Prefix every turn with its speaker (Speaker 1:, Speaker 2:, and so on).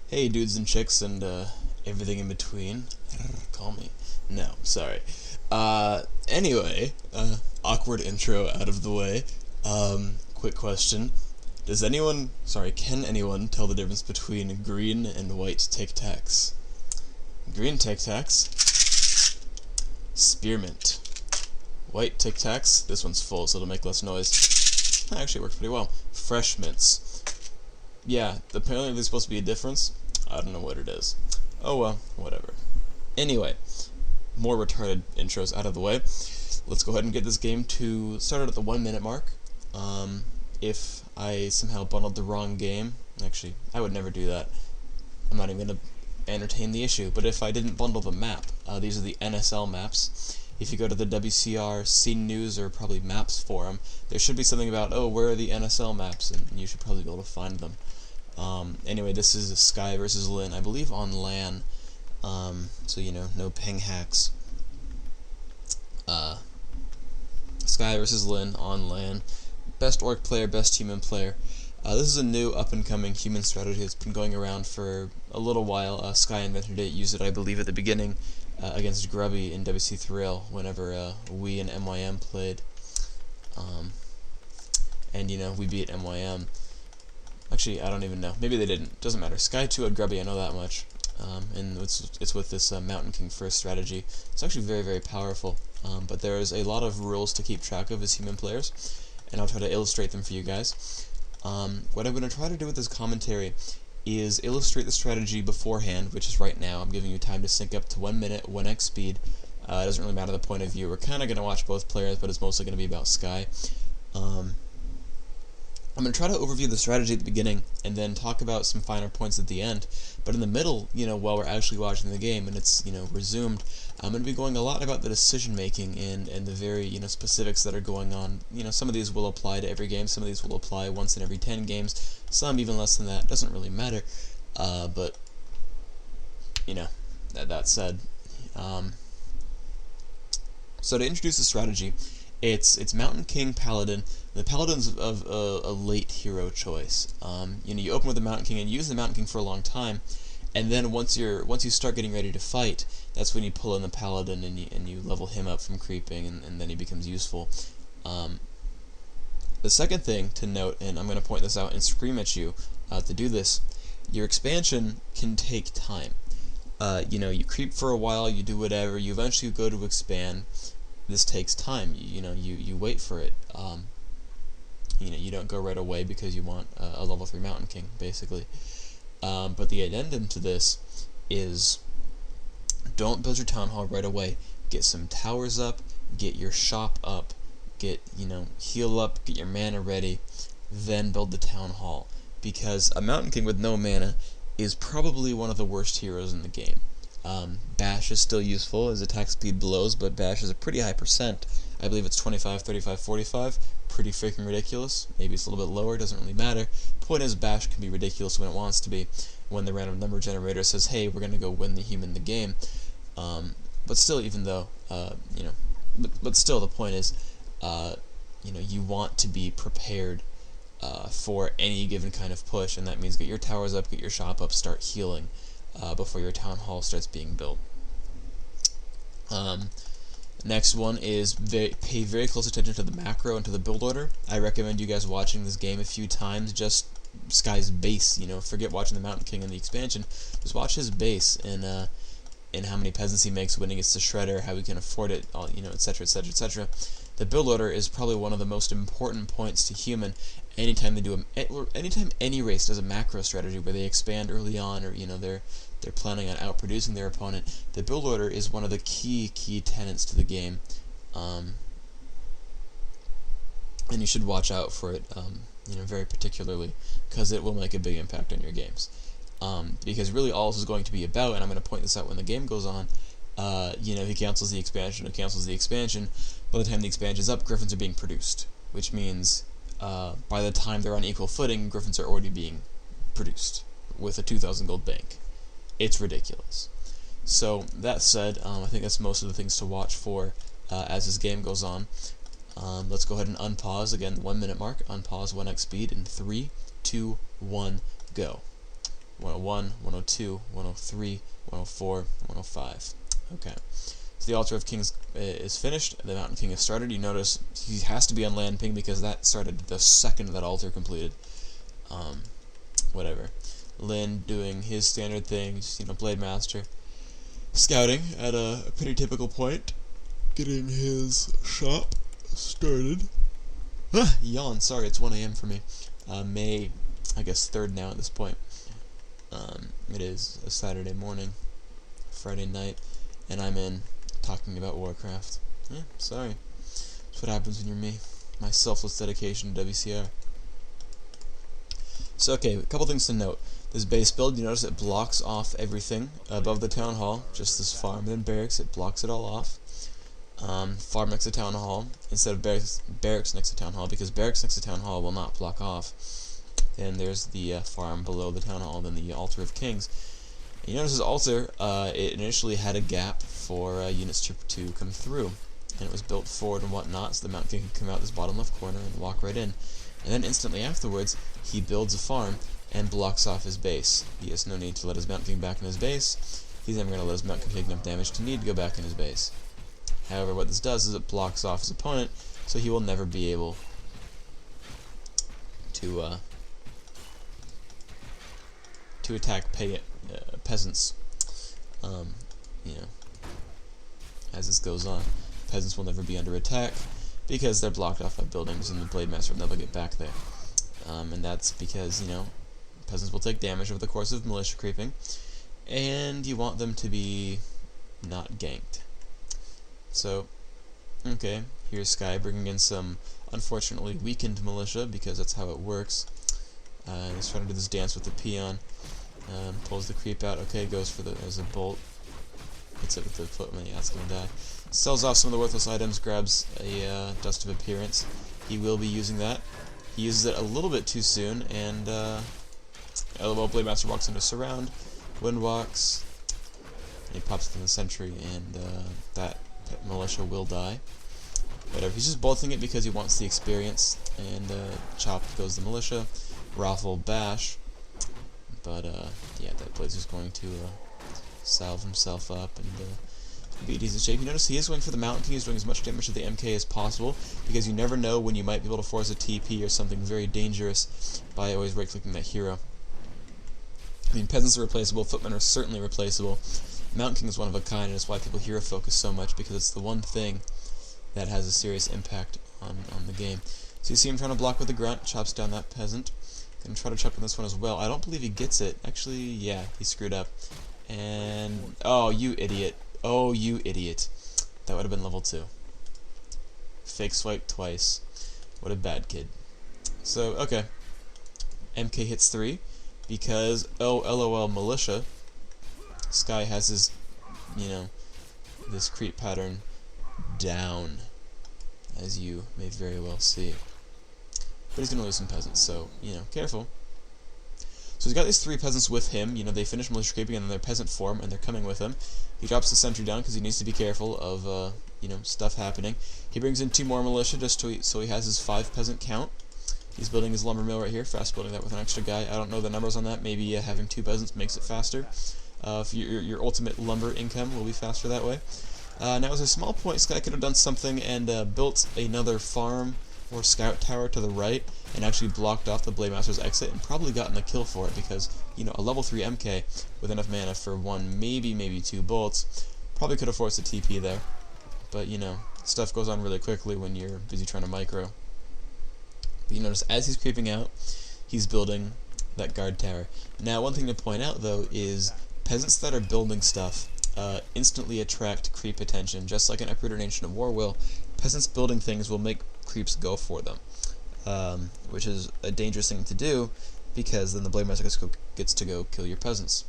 Speaker 1: Hey dudes and chicks and everything in between. Call me. No, sorry. Anyway, awkward intro out of the way. Quick question. Can anyone tell the difference between green and white Tic Tacs? Green Tic Tacs, spearmint. White Tic Tacs, this one's full so it'll make less noise. That actually works pretty well. Fresh mints. Yeah, apparently there's supposed to be a difference. I don't know what it is. Oh well, whatever. Anyway, more retarded intros out of the way. Let's go ahead and get this game to start at the 1 minute mark. If I somehow bundled the wrong game, actually, I would never do that. I'm not even going to entertain the issue, but if I didn't bundle the map, these are the NSL maps. If you go to the WCR Scene News or probably Maps forum, there should be something about, oh, where are the NSL maps, and you should probably be able to find them. Anyway, this is Sky versus Lin, I believe on LAN, so you know, no ping hacks. Sky versus Lin on LAN. Best orc player, best human player. This is a new up-and-coming human strategy that's been going around for a little while. Sky invented it, used it, I believe, at the beginning against Grubby in WC3 whenever we and MYM played. And, you know, we beat MYM. Actually, I don't even know. Maybe they didn't. Doesn't matter. Sky 2 Grubby, I know that much. And it's with this Mountain King first strategy. It's actually very, very powerful. But there's a lot of rules to keep track of as human players, and I'll try to illustrate them for you guys. What I'm going to try to do with this commentary is illustrate the strategy beforehand, which is right now. I'm giving you time to sync up to 1 minute, 1x speed. It doesn't really matter the point of view. We're kind of going to watch both players, but it's mostly going to be about Sky. I'm going to try to overview the strategy at the beginning and then talk about some finer points at the end. But in the middle, you know, while we're actually watching the game and it's, you know, resumed, I'm going to be going a lot about the decision making and the very, you know, specifics that are going on. You know, some of these will apply to every game, some of these will apply once in every 10 games, some even less than that. Doesn't really matter. But, you know, that said, so to introduce the strategy, it's Mountain King Paladin. The Paladin's of a late hero choice. You know, you open with the Mountain King and use the Mountain King for a long time, and then once you start getting ready to fight, that's when you pull in the Paladin and you level him up from creeping, and then he becomes useful. The second thing to note, and I'm going to point this out and scream at you to do this, your expansion can take time. You know, you creep for a while, you do whatever, you eventually go to expand. This takes time. You wait for it. You know, you don't go right away because you want a level 3 Mountain King, basically. But the addendum to this is, don't build your town hall right away. Get some towers up, get your shop up, get, you know, heal up, get your mana ready, then build the town hall. Because a Mountain King with no mana is probably one of the worst heroes in the game. Bash is still useful, his attack speed blows, but Bash is a pretty high percent. I believe it's 25, 35, 45. Pretty freaking ridiculous. Maybe it's a little bit lower, doesn't really matter. Point is, Bash can be ridiculous when it wants to be, when the random number generator says, hey, we're going to go win the human the game. But still, even though, you know, but still the point is, you know, you want to be prepared for any given kind of push, and that means get your towers up, get your shop up, start healing before your town hall starts being built. Next one is pay very close attention to the macro and to the build order. I recommend you guys watching this game a few times, just Sky's base, you know, forget watching the Mountain King and the expansion, just watch his base and how many peasants he makes when he gets to Shredder, how he can afford it, all, you know, etc, etc, etc. The build order is probably one of the most important points to human. Anytime anytime any race does a macro strategy where they expand early on, or you know they're planning on outproducing their opponent, the build order is one of the key tenets to the game, and you should watch out for it, you know, very particularly, because it will make a big impact on your games. Because really all this is going to be about, and I'm going to point this out when the game goes on, you know, he cancels the expansion, by the time the expansion is up, Gryphons are being produced, which means by the time they're on equal footing, Gryphons are already being produced with a 2,000 gold bank. It's ridiculous. So that said, I think that's most of the things to watch for as this game goes on. Let's go ahead and unpause again, the 1 minute mark. Unpause 1x speed in 3, 2, 1, go. 101, 102, 103, 104, 105. Okay. So the Altar of Kings is finished. The Mountain King has started. You notice he has to be on land ping because that started the second that altar completed. Whatever. Lin doing his standard thing, just, Blade Master. Scouting at a pretty typical point. Getting his shop started. Yawn, sorry, it's 1 a.m. for me. May, I guess, 3rd now at this point. It is a Saturday morning, Friday night, and I'm in talking about Warcraft. Yeah, sorry. That's what happens when you're me. My selfless dedication to WCR. So, okay, a couple things to note. This base build, you notice it blocks off everything above the town hall, just this farm and barracks, it blocks it all off. Farm next to town hall instead of barracks next to town hall, because barracks next to town hall will not block off. Then there's the farm below the town hall, then the Altar of Kings. And you notice this altar, it initially had a gap for units to come through, and it was built forward and whatnot, so the Mountain King could come out this bottom left corner and walk right in. And then instantly afterwards, he builds a farm and blocks off his base. He has no need to let his Mountain King back in his base. He's never going to let his Mountain King take enough damage to need to go back in his base. However, what this does is it blocks off his opponent, so he will never be able to attack peasants. As this goes on, peasants will never be under attack because they're blocked off by buildings, and the Blade Master will never get back there. And that's because peasants will take damage over the course of militia creeping, and you want them to be not ganked. So, okay, here's Sky bringing in some unfortunately weakened militia, because that's how it works. He's trying to do this dance with the peon. Pulls the creep out. Okay, goes for there's a bolt. Hits it with the footman. He asks him to die. Sells off some of the worthless items. Grabs a Dust of Appearance. He will be using that. He uses it a little bit too soon, and Blade Master walks into Surround. Wind walks. And he pops it in the sentry, and that militia will die. Whatever. He's just bolting it because he wants the experience. And chopped goes the militia. Raffle bash. But yeah, that Blaze is going to salve himself up and be in decent shape. You notice he is going for the Mountain King. He's doing as much damage to the MK as possible, because you never know when you might be able to force a TP or something very dangerous by always right-clicking that hero. I mean, peasants are replaceable, footmen are certainly replaceable. Mountain King is one of a kind, and it's why people hero focus so much, because it's the one thing that has a serious impact on the game. So you see him trying to block with the grunt, chops down that peasant. Gonna try to chuck on this one as well. I don't believe he gets it. Actually, yeah, he screwed up. And oh, you idiot. Oh, you idiot. That would have been level 2. Fake swipe twice. What a bad kid. So, okay. MK hits 3 because, oh, LOL militia. Sky has his, this creep pattern down, as you may very well see. But he's going to lose some peasants, so, careful. So he's got these 3 peasants with him. They finish militia creeping and then they're peasant form, and they're coming with him. He drops the sentry down because he needs to be careful of, stuff happening. He brings in 2 more militia just so he has his 5 peasant count. He's building his lumber mill right here, fast building that with an extra guy. I don't know the numbers on that. Maybe having 2 peasants makes it faster. If your ultimate lumber income will be faster that way. Now, as a small point, Sky could have done something and built another farm or scout tower to the right and actually blocked off the Blade Master's exit and probably gotten a kill for it, because, a level 3 MK with enough mana for 1, maybe 2 bolts probably could have forced a TP there. But, stuff goes on really quickly when you're busy trying to micro. But you notice as he's creeping out, he's building that guard tower. Now, one thing to point out, though, is peasants that are building stuff instantly attract creep attention. Just like an Uprooted Ancient of War will, peasants building things will make creeps go for them, which is a dangerous thing to do, because then the Blade Master gets to go kill your peasants.